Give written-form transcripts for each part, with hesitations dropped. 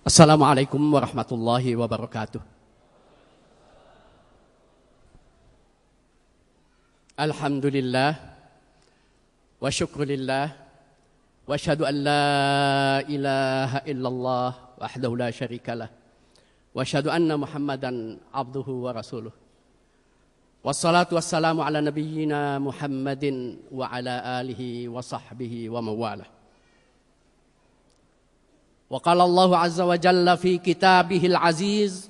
Assalamualaikum warahmatullahi wabarakatuh. Alhamdulillah wa syukrulillah wa asyhadu an la ilaha illallah wahdahu la syarikalah wa asyhadu anna Muhammadan abduhu wa rasuluh. Wassalatu wassalamu ala nabiyyina Muhammadin wa ala alihi wa sahbihi wa mawalah. Wa qala Allah azza wa jalla fi kitabihil aziz,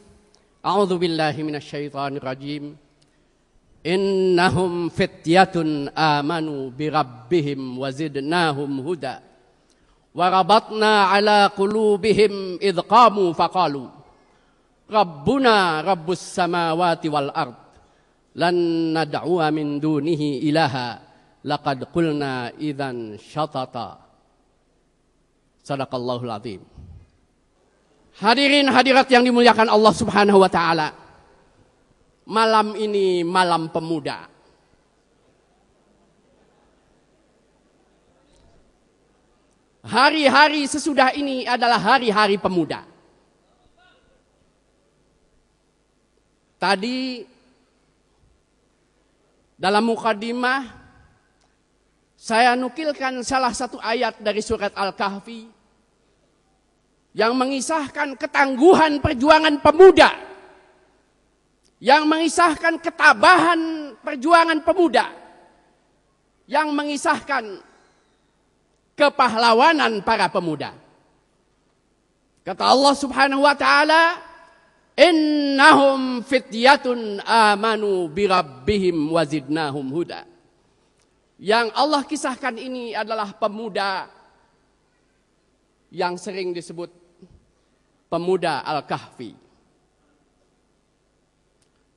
a'udzu billahi minasy syaithanir rajim. Innahum fityatun amanu bi rabbihim wa zidnahum huda. Wa rabatna ala qulubihim idh qamu faqalu Rabbuna rabbus samawati wal ard lan nad'uwa min dunihi ilaha laqad qulna idzan syatata. Sadaqallahul azim. Hadirin hadirat yang dimuliakan Allah Subhanahu wa taala. Malam ini malam pemuda. Hari-hari sesudah ini adalah hari-hari pemuda. Tadi dalam mukadimah saya nukilkan salah satu ayat dari surat Al-Kahfi yang mengisahkan ketangguhan perjuangan pemuda, yang mengisahkan ketabahan perjuangan pemuda, yang mengisahkan kepahlawanan para pemuda. Kata Allah Subhanahu wa taala, innahum fityatun amanu bi rabbihim wa zidnahum huda. Yang Allah kisahkan ini adalah pemuda yang sering disebut pemuda Al-Kahfi.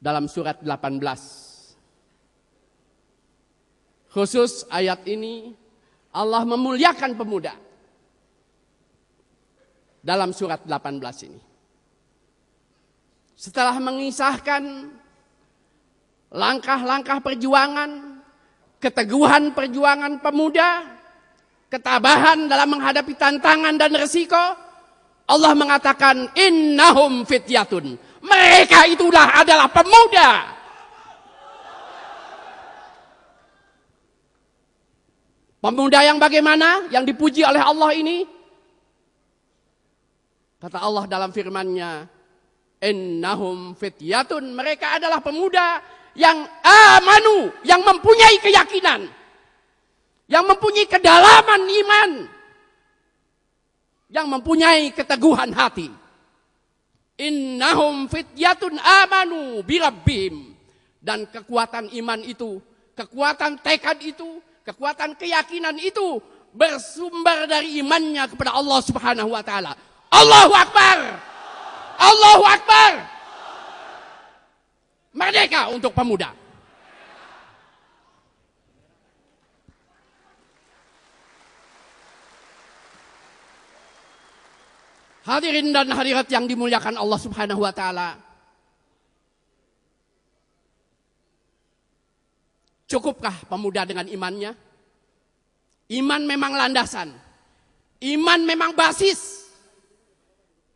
Dalam surat 18. Khusus ayat ini Allah memuliakan pemuda. Dalam surat 18 ini. Setelah mengisahkan langkah-langkah perjuangan, keteguhan perjuangan pemuda, ketabahan dalam menghadapi tantangan dan resiko, Allah mengatakan innahum fityatun. Mereka itulah adalah pemuda. Pemuda yang bagaimana? Yang dipuji oleh Allah ini? Kata Allah dalam firman-Nya, innahum fityatun. Mereka adalah pemuda yang amanu, yang mempunyai keyakinan, yang mempunyai kedalaman iman, yang mempunyai keteguhan hati. Innahum fityatun amanu bi rabbihim. Dan kekuatan iman itu, kekuatan tekad itu, kekuatan keyakinan itu bersumber dari imannya kepada Allah Subhanahu wa taala. Allahu Akbar. Allahu Akbar. Merdeka untuk pemuda. Hadirin dan hadirat yang dimuliakan Allah Subhanahu wa taala. Cukupkah pemuda dengan imannya? Iman memang landasan. Iman memang basis.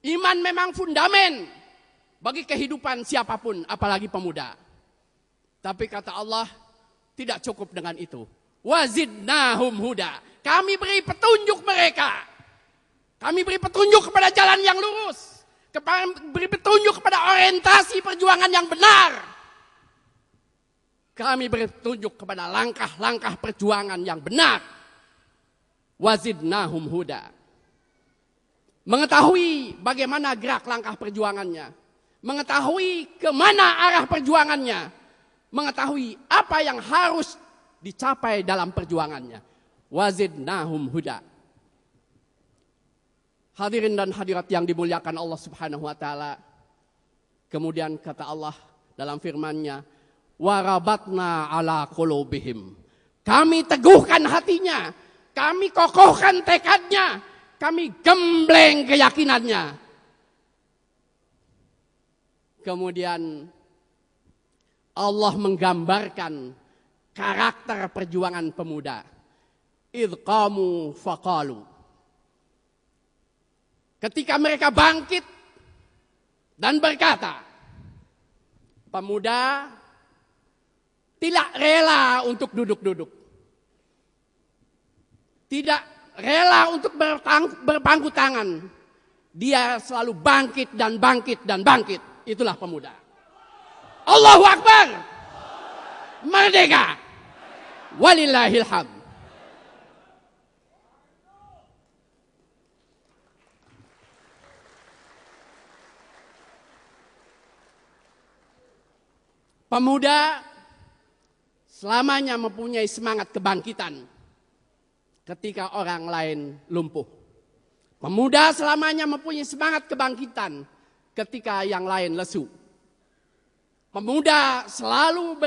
Iman memang fundamen bagi kehidupan siapapun, apalagi pemuda. Tapi kata Allah, tidak cukup dengan itu. Wazidnahum huda. Kami beri petunjuk mereka. Kami beri petunjuk kepada jalan yang lurus. Beri petunjuk kepada orientasi perjuangan yang benar. Kami beri petunjuk kepada langkah-langkah perjuangan yang benar. Wazidnahum huda. Mengetahui bagaimana gerak langkah perjuangannya. Mengetahui kemana arah perjuangannya. Mengetahui apa yang harus dicapai dalam perjuangannya. Wazidnahum huda. Hadirin dan hadirat yang dimuliakan Allah Subhanahu wa taala. Kemudian kata Allah dalam firman-Nya, warabatna ala qulubihim. Kami teguhkan hatinya, kami kokohkan tekadnya, kami gembleng keyakinannya. Kemudian Allah menggambarkan karakter perjuangan pemuda. Idh qamu faqalu. ketika mereka bangkit dan berkata, pemuda tidak rela untuk duduk-duduk. Tidak rela untuk berpangku tangan. Dia selalu bangkit dan bangkit dan bangkit. Itulah pemuda. Allahu Akbar. Merdeka. Walillahil hamd. Pemuda selamanya mempunyai semangat kebangkitan ketika orang lain lumpuh. Pemuda selamanya mempunyai semangat kebangkitan ketika yang lain lesu. Pemuda selalu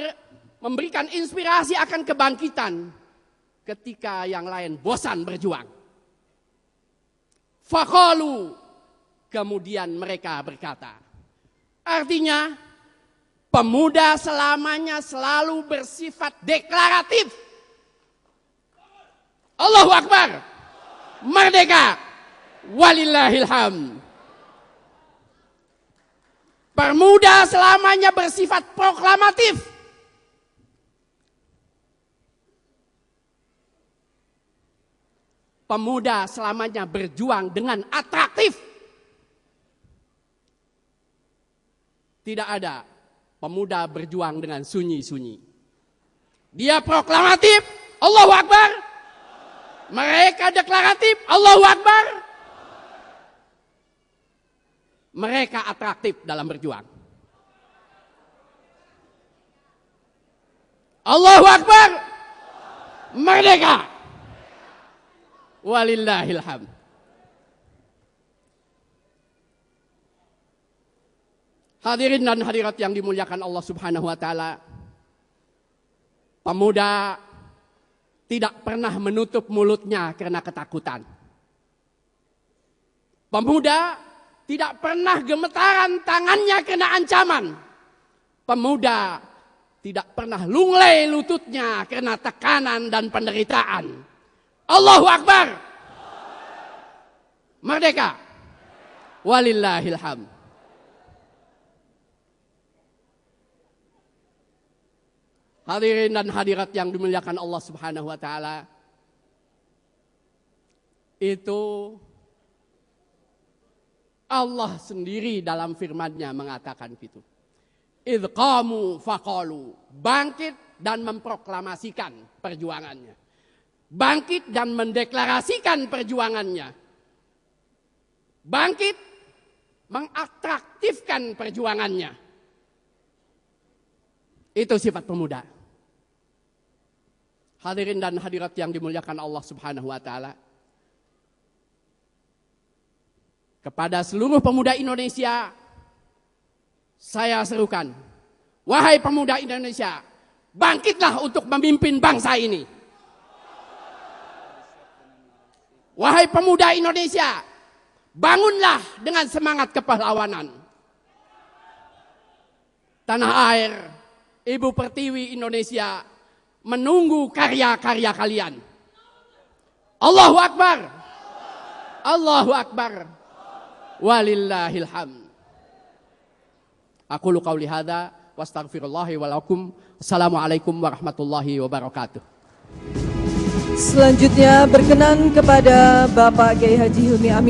memberikan inspirasi akan kebangkitan ketika yang lain bosan berjuang. Faqalu, kemudian mereka berkata. Artinya, pemuda selamanya selalu bersifat deklaratif. Allahu Akbar. Merdeka. Walillahil hamd. Pemuda selamanya bersifat proklamatif. Pemuda selamanya berjuang dengan atraktif. Tidak ada pemuda berjuang dengan sunyi-sunyi. Dia proklamatif, Allahu Akbar. Mereka deklaratif, Allahu Akbar. Mereka atraktif dalam berjuang. Allahu Akbar. Merdeka. Walillahil hamd. Hadirin dan hadirat yang dimuliakan Allah Subhanahu wa taala. Pemuda tidak pernah menutup mulutnya karena ketakutan. Pemuda tidak pernah gemetaran tangannya karena ancaman. Pemuda tidak pernah lunglai lututnya karena tekanan dan penderitaan. Allahu Akbar. Merdeka. Walillahil hamd. Hadirin dan hadirat yang dimuliakan Allah Subhanahu wa taala. Itu Allah sendiri dalam firman-Nya mengatakan gitu. Idz qamu faqalu, bangkit dan memproklamasikan perjuangannya. Bangkit dan mendeklarasikan perjuangannya. Bangkit mengatraktifkan perjuangannya. Itu sifat pemuda. Hadirin dan hadirat yang dimuliakan Allah Subhanahu wa taala. Kepada seluruh pemuda Indonesia, saya serukan, wahai pemuda Indonesia, bangkitlah untuk memimpin bangsa ini. Wahai pemuda Indonesia, bangunlah dengan semangat kepahlawanan. Tanah air, Ibu Pertiwi Indonesia menunggu karya-karya kalian. Allahu Akbar. Allahu Akbar. Walillahil hamd. Aqulu qauli hadza wa astaghfirullahi wa lakum. Assalamualaikum warahmatullahi wabarakatuh. Selanjutnya berkenan kepada Bapak Kiai Haji Hilmi Amin.